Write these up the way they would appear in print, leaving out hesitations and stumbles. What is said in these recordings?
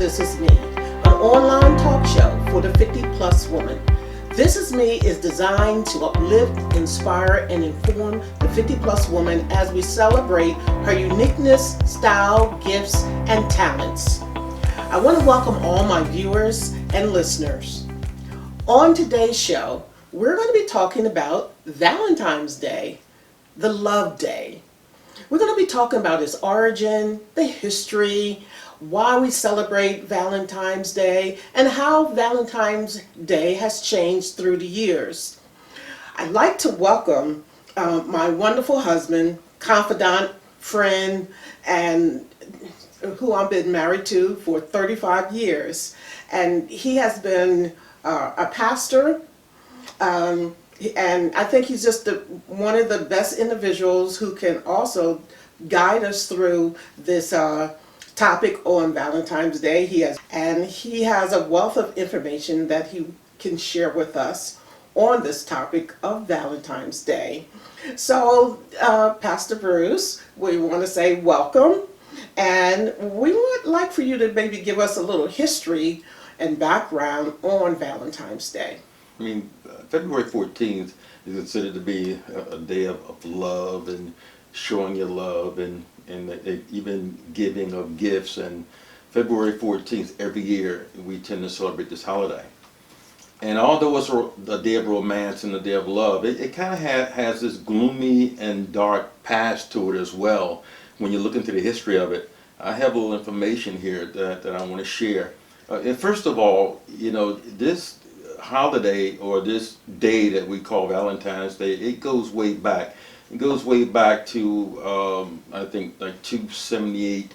This Is Me, an online talk show for the 50 plus woman. This Is Me is designed to uplift, inspire, and inform the 50 plus woman as we celebrate her uniqueness, style, gifts, and talents. I want to welcome all my viewers and listeners. On today's show, we're going to be talking about Valentine's Day, the love day. We're going to be talking about its origin, the history, why we celebrate Valentine's Day, and how Valentine's Day has changed through the years. I'd like to welcome my wonderful husband, confidant, friend, and who I've been married to for 35 years. And he has been a pastor, and I think he's just one of the best individuals who can also guide us through this topic on Valentine's Day. He has a wealth of information that he can share with us on this topic of Valentine's Day. So, Pastor Bruce, we want to say welcome, and we would like for you to maybe give us a little history and background on Valentine's Day. I mean, February 14th is considered to be a day of love and showing your love and even giving of gifts. And February 14th, every year, we tend to celebrate this holiday. And although it's a day of romance and a day of love, it kind of has this gloomy and dark past to it as well. When you look into the history of it, I have a little information here that I want to share. And first of all, you know, this holiday or this day that we call Valentine's Day, it goes way back. It goes way back to I think like 278,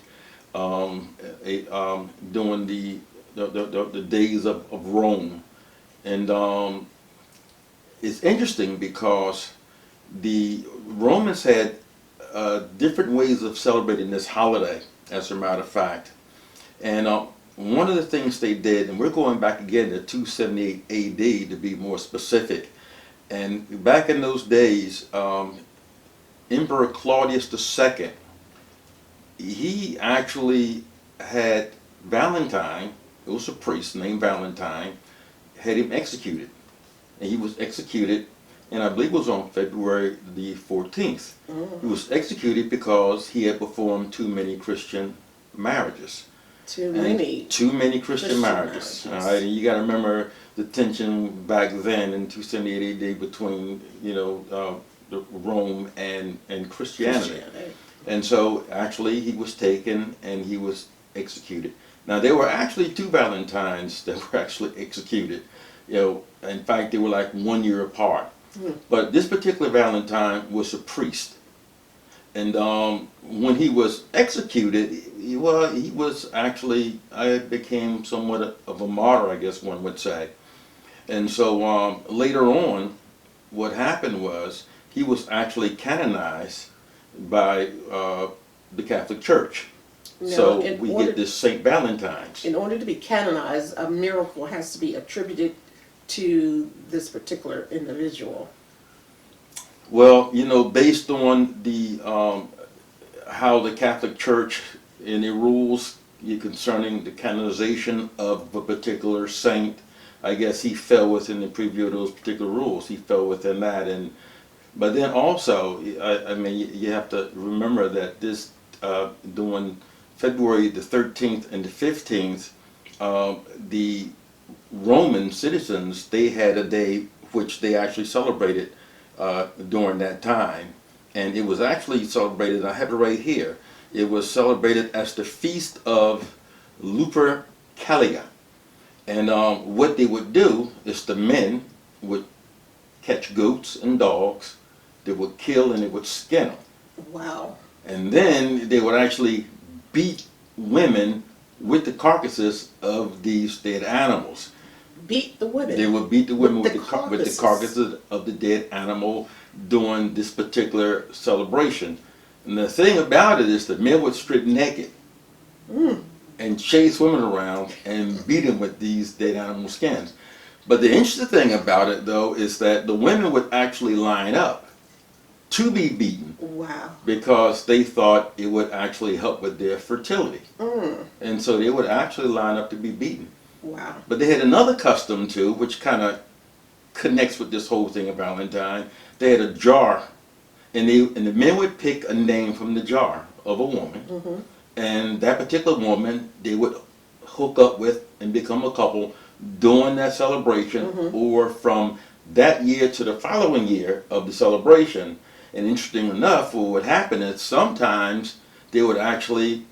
during the days of Rome, and it's interesting because the Romans had different ways of celebrating this holiday, as a matter of fact, and one of the things they did, and we're going back again to 278 AD to be more specific, and back in those days, Emperor Claudius II, he actually had Valentine, it was a priest named Valentine, had him executed. And he was executed, and I believe it was on February the 14th. Mm-hmm. He was executed because he had performed too many Christian marriages. Too many Christian marriages. All right, and you got to remember the tension back then in 278 AD between, Rome and Christianity. And so actually he was taken and he was executed. Now there were actually two Valentines that were actually executed. In fact they were like 1 year apart. But this particular Valentine was a priest. And when he was executed, he was actually, I became somewhat of a martyr, I guess one would say. And so later on, what happened was he was actually canonized by the Catholic Church. Now, so we get this Saint Valentine's. In order to be canonized, a miracle has to be attributed to this particular individual. Well, based on the how the Catholic Church and the rules concerning the canonization of a particular saint, I guess he fell within the preview of those particular rules. He fell within that, but then also, I mean, you have to remember that this during February the 13th and the 15th, the Roman citizens, they had a day which they actually celebrated during that time, and it was actually celebrated, I have it right here, it was celebrated as the Feast of Lupercalia. And what they would do is the men would catch goats and dogs, they would kill and they would skin them. Wow. And then they would actually beat women with the carcasses of these dead animals. Beat the women? They would beat the women with the carcasses of the dead animal during this particular celebration. And the thing about it is the men would strip naked and chase women around and beat them with these dead animal skins. But the interesting thing about it, though, is that the women would actually line up to be beaten Wow. because they thought it would actually help with their fertility. Mm. And so they would actually line up to be beaten. Wow. But they had another custom too, which kind of connects with this whole thing of Valentine. They had a jar, and the men would pick a name from the jar of a woman, Mm-hmm. and that particular woman they would hook up with and become a couple during that celebration, Mm-hmm. or from that year to the following year of the celebration. And interesting enough, what would happen is sometimes they would actually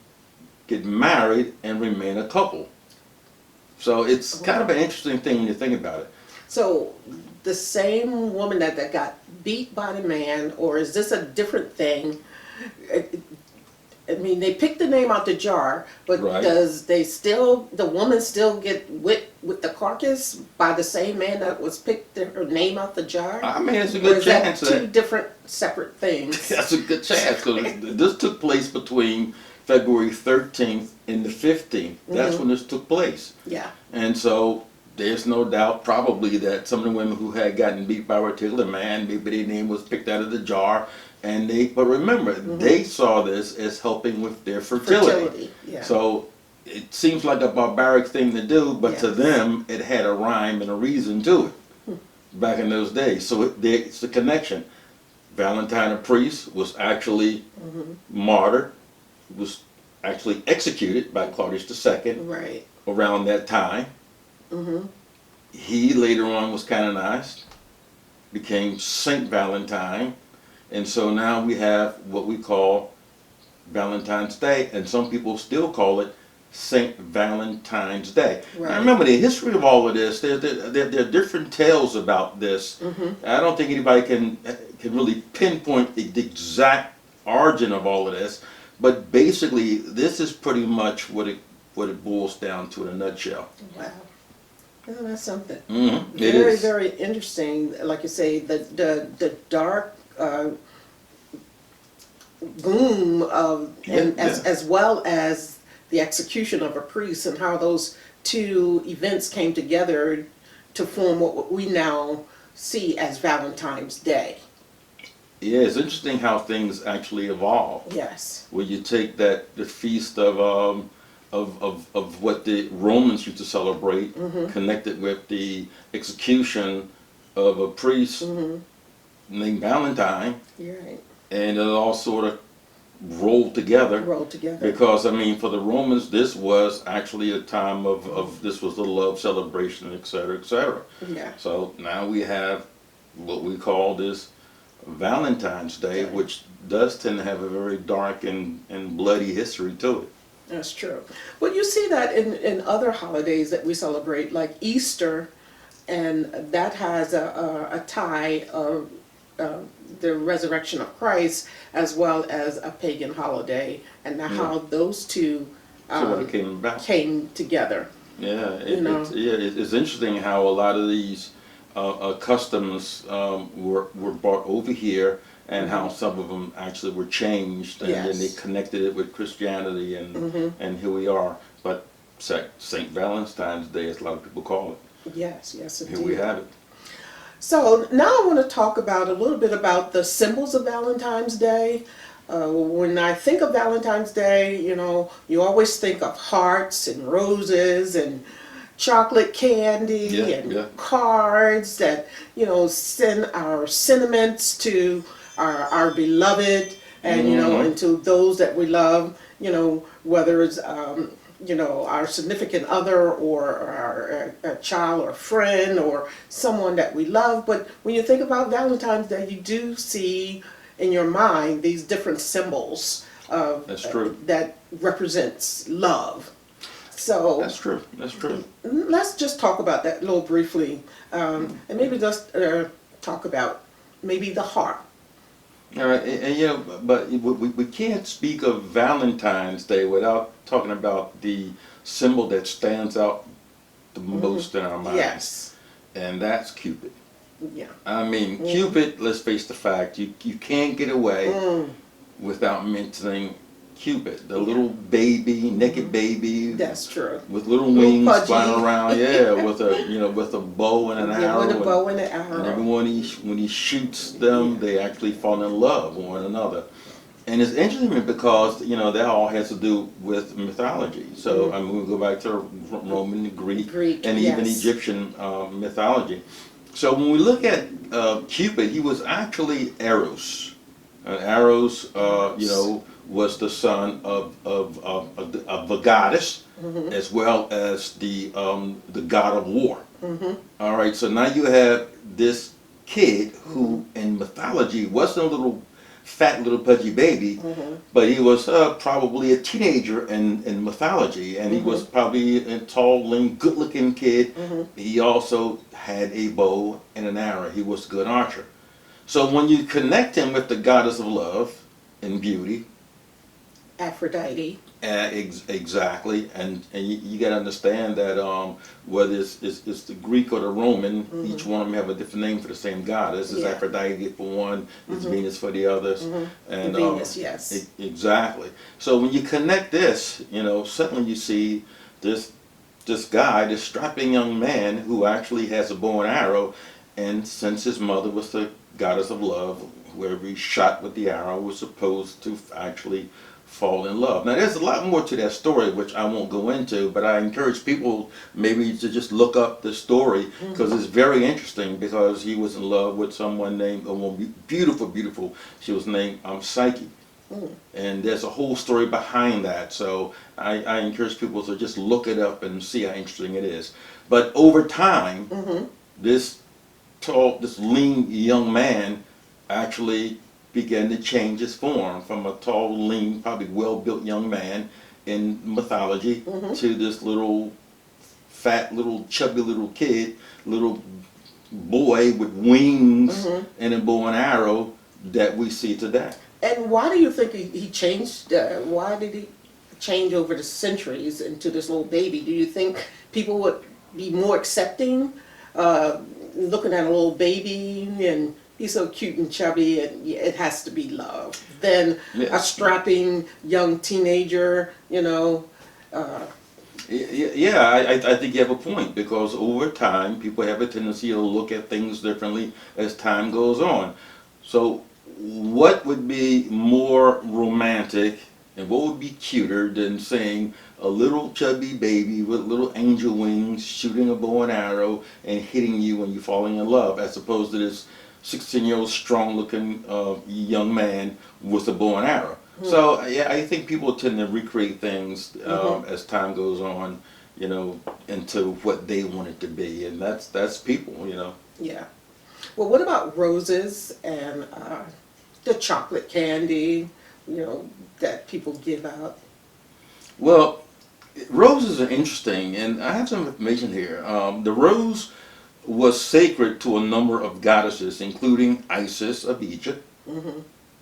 get married and remain a couple. So it's kind of an interesting thing when you think about it. So the same woman that got beat by the man, or is this a different thing? I mean, they picked the name out the jar, but Right. does the woman still get with the carcass by the same man that was picked her name out the jar? I mean, it's a Or good is that chance two different separate things? that's a good chance because this took place between February 13th and the 15th. That's when this took place. Yeah. And so there's no doubt probably that some of the women who had gotten beat by a particular man, maybe their name was picked out of the jar, but remember, they saw this as helping with their fertility. Yeah. So it seems like a barbaric thing to do, but to Yes. them it had a rhyme and a reason to it back in those days. So it's the connection. Valentine, a priest, was actually martyred, was actually executed by Claudius II Right. around that time. Mm-hmm. He later on was canonized, became Saint Valentine, and so now we have what we call Valentine's Day, and some people still call it Saint Valentine's Day. Right. Now remember the history of all of this. There are different tales about this. I don't think anybody can really pinpoint the exact origin of all of this, but basically this is pretty much what it boils down to in a nutshell. Wow. Oh, that's something. Mm-hmm. Very, very interesting. Like you say, the dark gloom of, and as well as the execution of a priest, and how those two events came together to form what we now see as Valentine's Day. Yeah, it's interesting how things actually evolve. Yes. Where you take the feast of what the Romans used to celebrate, connected with the execution of a priest named Valentine, You're right. and it all sort of rolled together. Rolled together. Because I mean, for the Romans, this was actually a time of this was the love celebration, et cetera, et cetera. Yeah. So now we have what we call this Valentine's Day, Right. which does tend to have a very dark and bloody history to it. That's true. Well, you see that in other holidays that we celebrate, like Easter, and that has a tie of the resurrection of Christ, as well as a pagan holiday, and how those two So what it came about. came together. Yeah, it's interesting how a lot of these customs were brought over here, and how some of them actually were changed, and then they Yes. connected it with Christianity, and here we are. But Saint Valentine's Day, as a lot of people call it. Yes, yes, indeed. Here we have it. So now I want to talk about a little bit about the symbols of Valentine's Day. When I think of Valentine's Day, you always think of hearts and roses and chocolate candy and cards that, send our sentiments to our beloved and, and to those that we love, whether it's, our significant other or our child or friend or someone that we love. But when you think about Valentine's Day, you do see in your mind these different symbols of That's true. that represents love. So That's true. That's true. let's just talk about that a little briefly, and maybe just talk about maybe the heart. All right, but we can't speak of Valentine's Day without talking about the symbol that stands out the most in our minds. Yes. And that's Cupid. Yeah. I mean, Cupid, let's face the fact, you can't get away without mentioning Cupid, the little baby, naked baby That's true. with little Little wings pudgy. flying around, yeah, with a bow and an Yeah, arrow. with a bow and an And arrow. everyone when he shoots them, Yeah. they actually fall in love with one another. And it's interesting because that all has to do with mythology. So I mean, we go back to Roman, Greek, Greek, and even yes. Egyptian mythology. So when we look at Cupid, he was actually Eros. And Eros, was the son of a goddess, as well as the god of war. All right, so now you have this kid who, in mythology, wasn't a little fat little pudgy baby, but he was probably a teenager in mythology, and he was probably a tall, lean, good-looking kid. He also had a bow and an arrow. He was a good archer. So when you connect him with the goddess of love and beauty, Aphrodite. exactly, and you got to understand that whether it's the Greek or the Roman, each one of them have a different name for the same goddess. It's Yeah. Aphrodite for one, it's Venus for the others, and Venus, yes. exactly. So when you connect this, suddenly you see this guy, this strapping young man who actually has a bow and arrow, and since his mother was the goddess of love, whoever he shot with the arrow was supposed to actually fall in love. Now there's a lot more to that story which I won't go into, but I encourage people maybe to just look up the story because it's very interesting, because he was in love with someone named, a woman, beautiful, she was named Psyche. And there's a whole story behind that, so I encourage people to just look it up and see how interesting it is. But over time, this lean young man actually began to change his form from a tall, lean, probably well-built young man in mythology to this little fat, little chubby little kid, little boy with wings and a bow and arrow that we see today. And why do you think he changed? Why did he change over the centuries into this little baby? Do you think people would be more accepting, looking at a little baby and he's so cute and chubby and it has to be love, than a strapping young teenager, I think you have a point, because over time people have a tendency to look at things differently as time goes on. So what would be more romantic and what would be cuter than seeing a little chubby baby with little angel wings shooting a bow and arrow and hitting you when you're falling in love, as opposed to this 16-year-old strong-looking young man with a bow and arrow? So yeah, I think people tend to recreate things as time goes on, into what they want it to be, and that's people, Yeah. Well, what about roses and the chocolate candy, that people give out? Well, roses are interesting, and I have some information here. The rose was sacred to a number of goddesses, including Isis of Egypt,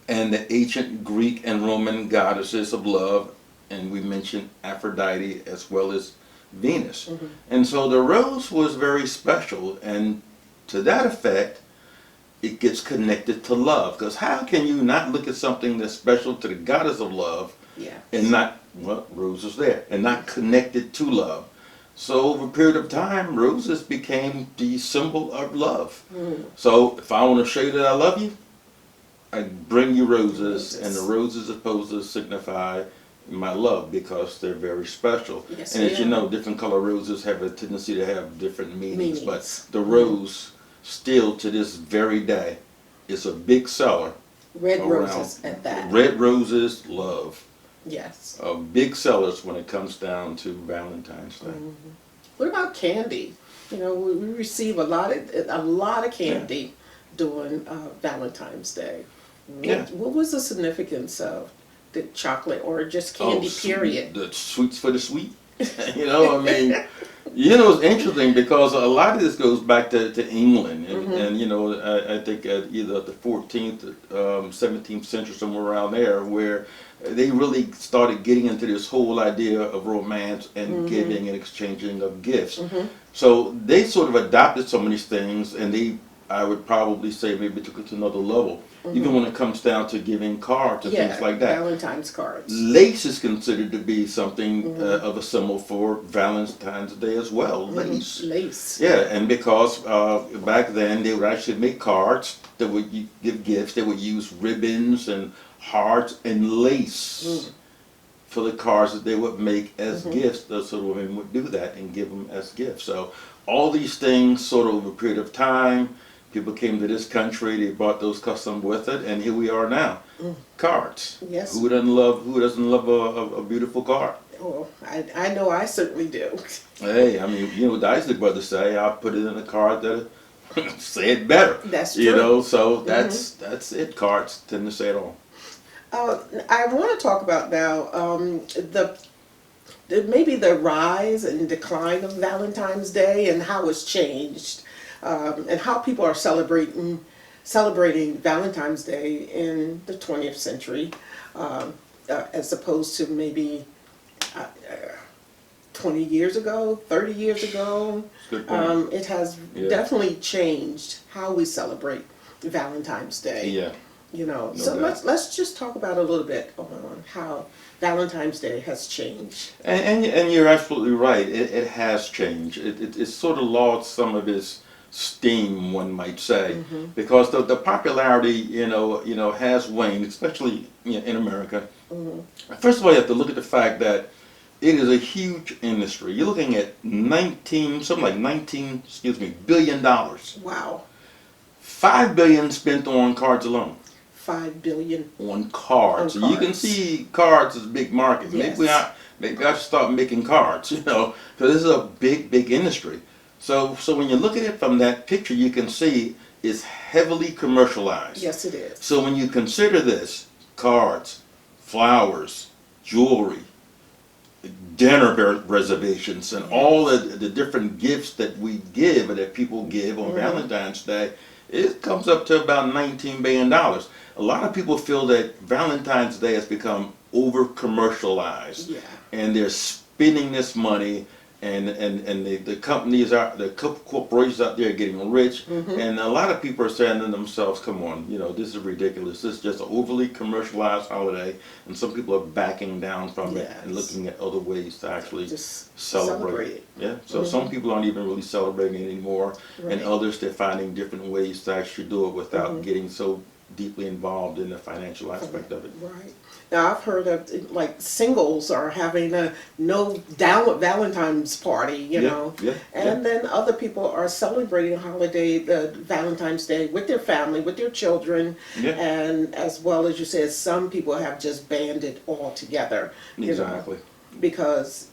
and the ancient Greek and Roman goddesses of love, and we mentioned Aphrodite as well as Venus. And so the rose was very special, and to that effect, it gets connected to love. Because how can you not look at something that's special to the goddess of love and not, well, roses there, and not connected to love? So over a period of time, roses became the symbol of love. So if I want to show you that I love you, I bring you roses, and the roses are supposed to signify my love because they're very special. Yes, and as you know, different color roses have a tendency to have different meanings. But the Mm-hmm. rose, still to this very day, is a big seller. Red roses at that. Red roses, love. Yes. Big sellers when it comes down to Valentine's Day. What about candy? We receive a lot of candy during Valentine's Day. What was the significance of the chocolate or just candy, period? The sweets for the sweet. I mean, it's interesting because a lot of this goes back to England, and I think either the 14th, 17th century, somewhere around there, where they really started getting into this whole idea of romance and giving and exchanging of gifts. So they sort of adopted some of these things, and they I would probably say maybe took it to another level. Even when it comes down to giving cards and Yeah, things like that. Valentine's cards. Lace is considered to be something of a symbol for Valentine's Day as well. Lace. Lace. Yeah, and because back then they would actually make cards that would give gifts. They would use ribbons and hearts and lace for the cards that they would make as gifts. So the women would do that and give them as gifts. So all these things, sort of over a period of time, people came to this country. They brought those customs with it, and here we are now. Cards. Yes. Who doesn't love a beautiful card? Oh, I know I certainly do. Hey, I mean, you know what the Isley brothers say, I'll put it in a card that say it better. That's true. You know, so that's it. Cards tend to say it all. I want to talk about now maybe the rise and decline of Valentine's Day and how it's changed, and how people are celebrating Valentine's Day in the 20th century, as opposed to maybe 20 years ago, 30 years ago. Good point. It has definitely changed how we celebrate Valentine's Day. Yeah. You know, No so doubt. let's just talk about a little bit on how Valentine's Day has changed. And you're absolutely right. It has changed. It's sort of lost some of its steam, one might say, because the popularity, you know, has waned, especially in America. First of all, you have to look at the fact that it is a huge industry. You're looking at something like 19, $billion. Wow, 5 billion spent on cards alone. 5 billion. On cards. On So you can cards. see cards as a big market. Yes. Maybe I should start making cards, you know, because this is a big industry. So when you look at it from that picture, you can see it's heavily commercialized. Yes, it is. So when you consider this, cards, flowers, jewelry, dinner reservations, and all the different gifts that we give or that people give on Valentine's Day, it comes up to about $19 billion. A lot of people feel that Valentine's Day has become over commercialized, Yeah. and they're spending this money, and the companies the corporations out there are getting rich, and a lot of people are saying to themselves, "Come on, you know, this is ridiculous. This is just an overly commercialized holiday," and some people are backing down from it and Yes. looking at other ways to actually Just celebrate it. Yeah, so some people aren't even really celebrating it anymore, and Right. others they're finding different ways to actually do it without getting so deeply involved in the financial aspect of it. Right. Now I've heard of like singles are having a no down Valentine's party, you know, and then other people are celebrating holiday, the Valentine's Day with their family, with their children, and as well as you said, some people have just banned it all together. You Exactly. know, because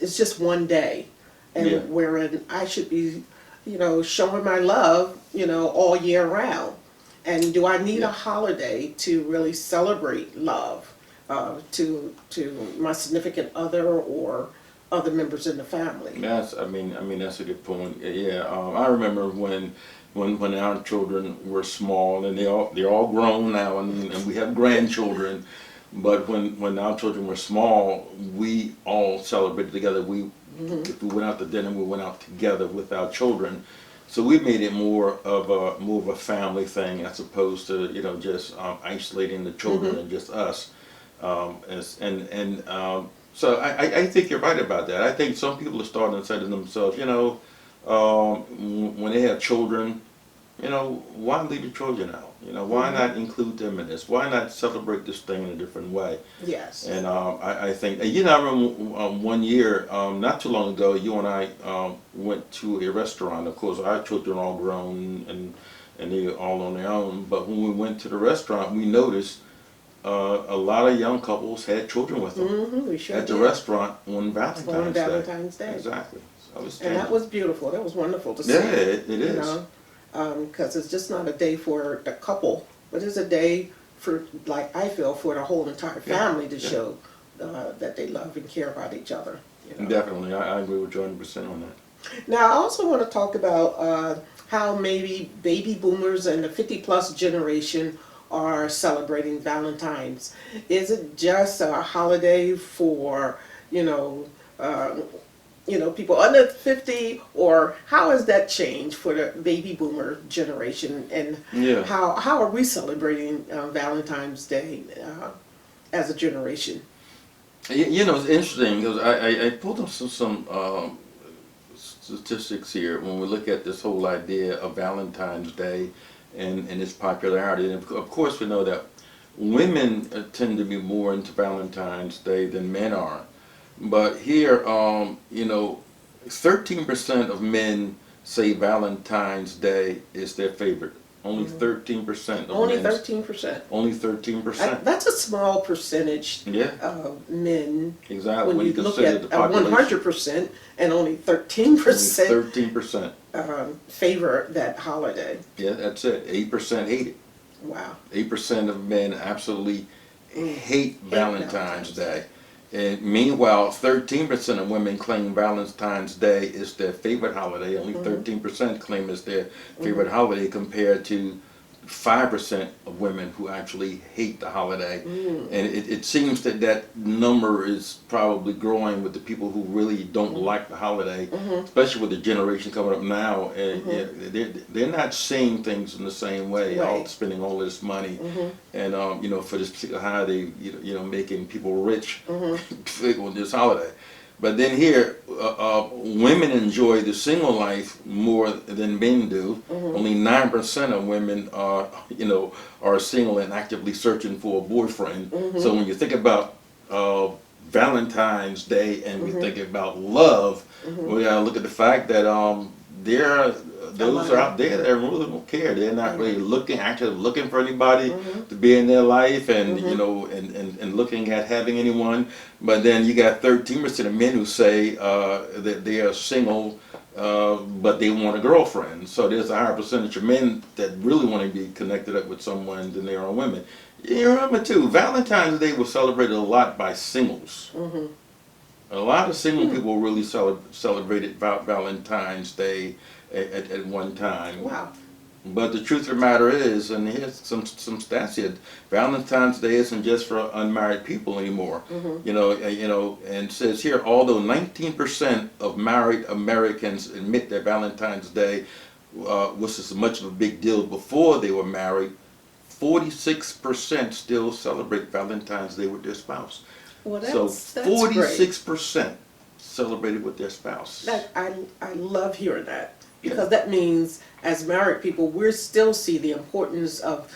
it's just one day, and Yeah. wherein I should be, you know, showing my love, you know, all year round. And do I need a holiday to really celebrate love to my significant other or other members in the family? I mean that's a good point. Yeah, I remember when our children were small, and they're all grown now, and we have grandchildren. But when our children were small, we all celebrated together. If we went out to dinner, we went out together with our children. So we made it more of a family thing as opposed to just isolating the children and just us. So I think you're right about that. I think some people are starting to say to themselves, when they have children, why leave the children out? Why not include them in this? Why not celebrate this thing in a different way? Yes. And I think, I remember one year, not too long ago, you and I went to a restaurant. Of course, our children are all grown and they're all on their own. But when we went to the restaurant, we noticed a lot of young couples had children with them We sure at the did. restaurant on Valentine's Day. Day. Exactly. So And that was beautiful. That was wonderful to see. Yeah, it is. Because it's just not a day for the couple, but it's a day for, like I feel, for the whole entire family to show that they love and care about each other. Definitely, I agree with you 100% on that. Now, I also want to talk about how maybe baby boomers and the 50-plus generation are celebrating Valentine's. Is it just a holiday for, people under 50, or how has that changed for the baby boomer generation, and Yeah. how are we celebrating Valentine's Day as a generation? It's interesting because I pulled up some statistics here when we look at this whole idea of Valentine's Day and its popularity. And of course, we know that women tend to be more into Valentine's Day than men are. But here, 13% of men say Valentine's Day is their favorite. Only 13% of Only men. 13%. Only 13%. That's a small percentage Yeah, of men exactly. When you look consider at the population, 100%, and only only 13% 13%. favor that holiday. Yeah, that's it. 8% hate it. Wow. 8% of men absolutely hate Valentine's Valentine's Day. And meanwhile, 13% of women claim Valentine's Day is their favorite holiday. Only 13% claim it's their favorite holiday, compared to 5% of women who actually hate the holiday. And it seems that that number is probably growing with the people who really don't like the holiday, especially with the generation coming up now. And they're not seeing things in the same way, all Right. spending all this money. And for this particular holiday, making people rich on this holiday. But then here, women enjoy the single life more than men do. Only 9% of women are single and actively searching for a boyfriend. So when you think about Valentine's Day and we think about love, we gotta look at the fact that there are those are out there that really don't care. They're not really actually looking for anybody to be in their life, and and looking at having anyone. But then you got 13% of men who say that they are single, but they want a girlfriend. So there's a higher percentage of men that really want to be connected up with someone than there are women. You remember too, Valentine's Day was celebrated a lot by singles. A lot of single people really celebrated Valentine's Day at one time. Wow. But the truth of the matter is, and here's some stats here, Valentine's Day isn't just for unmarried people anymore. And it says here, although 19% of married Americans admit that Valentine's Day was as much of a big deal before they were married, 46% still celebrate Valentine's Day with their spouse. Well, So that's 46% celebrated with their spouse. I love hearing that, because that means as married people, we still see the importance of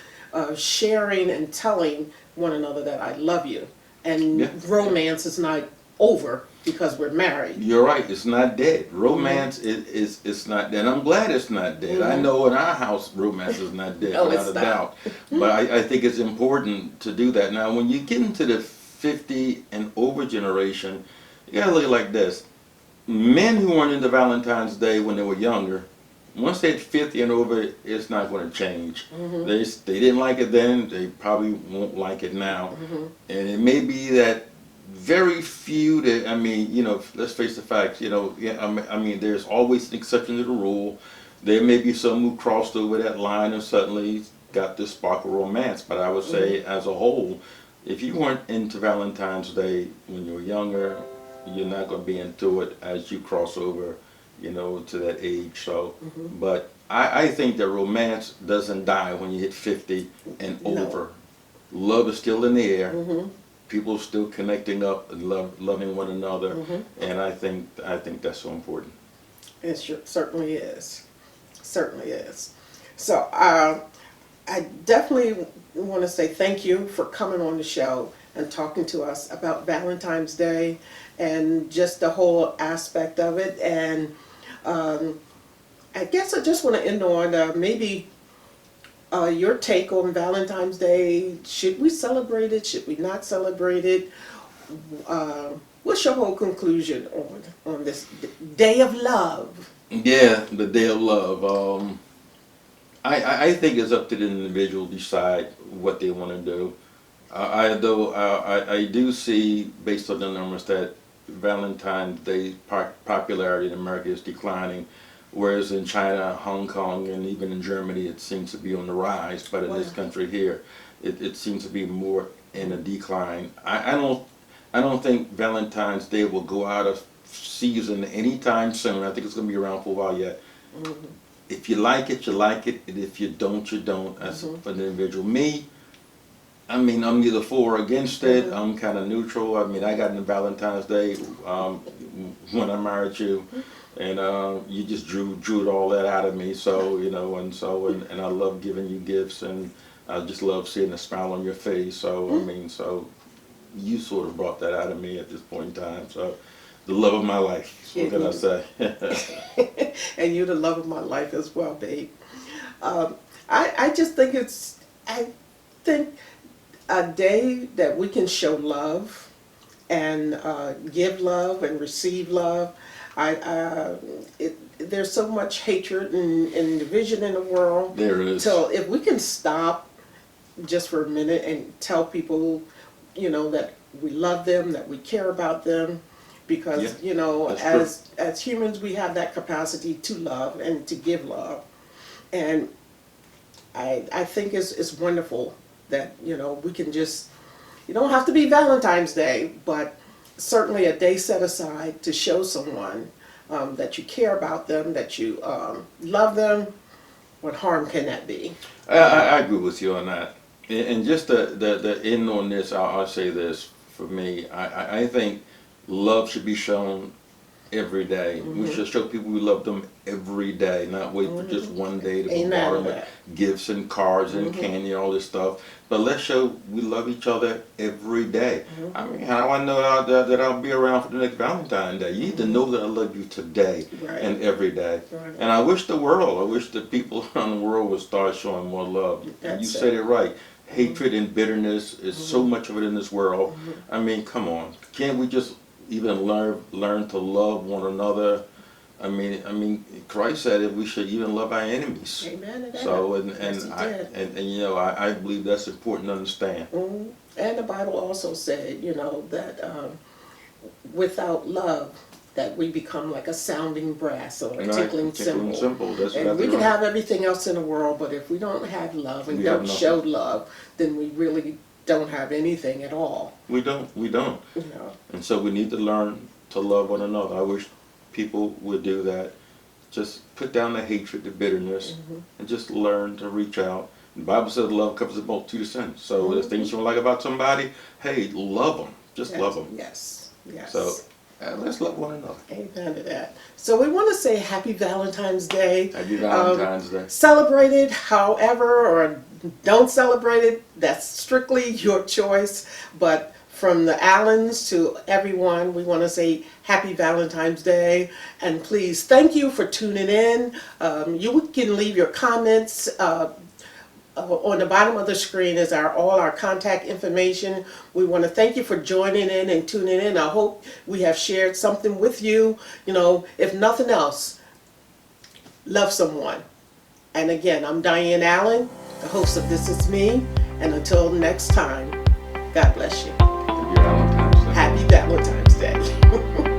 sharing and telling one another that I love you, and romance is not over because we're married. You're right. It's not dead. Romance is not dead. I'm glad it's not dead. I know in our house, romance is not dead, No, without it's a not. doubt. But I think it's important to do that. Now, when you get into the 50 and over generation, you gotta look at it like this. Men who weren't into Valentine's Day when they were younger, once they're 50 and over, it's not going to change. They didn't like it then, they probably won't like it now. And it may be that very few that, let's face the facts, there's always an exception to the rule. There may be some who crossed over that line and suddenly got this spark of romance, but I would say as a whole, if you weren't into Valentine's Day when you were younger, you're not going to be into it as you cross over, to that age. So, but I think that romance doesn't die when you hit 50 and over. Love is still in the air. People still connecting up and loving one another, and I think that's so important. It certainly is. Certainly is. So I definitely want to say thank you for coming on the show and talking to us about Valentine's Day and just the whole aspect of it. And I guess I just want to end on maybe your take on Valentine's Day. Should we celebrate it? Should we not celebrate it? What's your whole conclusion on this day of love? Yeah, the day of love. I think it's up to the individual to decide what they want to do. I do see, based on the numbers, that Valentine's Day popularity in America is declining, whereas in China, Hong Kong, and even in Germany, it seems to be on the rise. But in this country here, it seems to be more in a decline. I don't think Valentine's Day will go out of season anytime soon. I think it's going to be around for a while yet. If you like it, you like it, and if you don't, you don't. That's for the individual. Me, I mean, I'm neither for or against it. I'm kind of neutral. I mean, I got into Valentine's Day when I married you, and you just drew all that out of me. So and I love giving you gifts, and I just love seeing a smile on your face. So I mean, so you sort of brought that out of me at this point in time. So the love of my life. What can I say? And you're the love of my life as well, babe. I just think I think a day that we can show love and give love and receive love. There's so much hatred and division in the world. There is. So if we can stop just for a minute and tell people, that we love them, that we care about them, because as humans we have that capacity to love and to give love, and I think it's wonderful that we can just, you don't have to be Valentine's Day, but certainly a day set aside to show someone that you care about them, that you love them. What harm can that be? I agree with you on that. And just the end on this, I'll say this for me. I think love should be shown every day. We should show people we love them every day, not wait for just one day to bombard them with gifts and cards and candy and all this stuff. But let's show we love each other every day. I mean, how do I know that I'll be around for the next Valentine's Day? You need to know that I love you today and every day. Right. And I wish the people around the world would start showing more love. And you said it right. Hatred and bitterness is so much of it in this world. I mean, come on. Can't we just even learn to love one another? I mean, Christ said that we should even love our enemies. Amen to that. So Yes, I believe that's important to understand. And the Bible also said, that without love, that we become like a sounding brass or a tickling cymbal. That's and we can have everything else in the world, but if we don't have love and don't show love, then we really don't have anything at all. We don't. And so we need to learn to love one another. I wish people would do that. Just put down the hatred, the bitterness, and just learn to reach out. The Bible says love covers a multitude of sins. So there's things you don't like about somebody, hey, love them. Just love them. Yes. So let's love one another. Amen to that. So we want to say Happy Valentine's Day. Happy Valentine's Day. Celebrate it however, or don't celebrate it. That's strictly your choice. But from the Allens to everyone, we want to say Happy Valentine's Day. And please, thank you for tuning in. You can leave your comments. On the bottom of the screen is all our contact information. We want to thank you for joining in and tuning in. I hope we have shared something with you. If nothing else, love someone. And again, I'm Diane Allen, the host of This Is Me. And until next time, God bless you. Happy Valentine's Day. Happy Valentine's Day.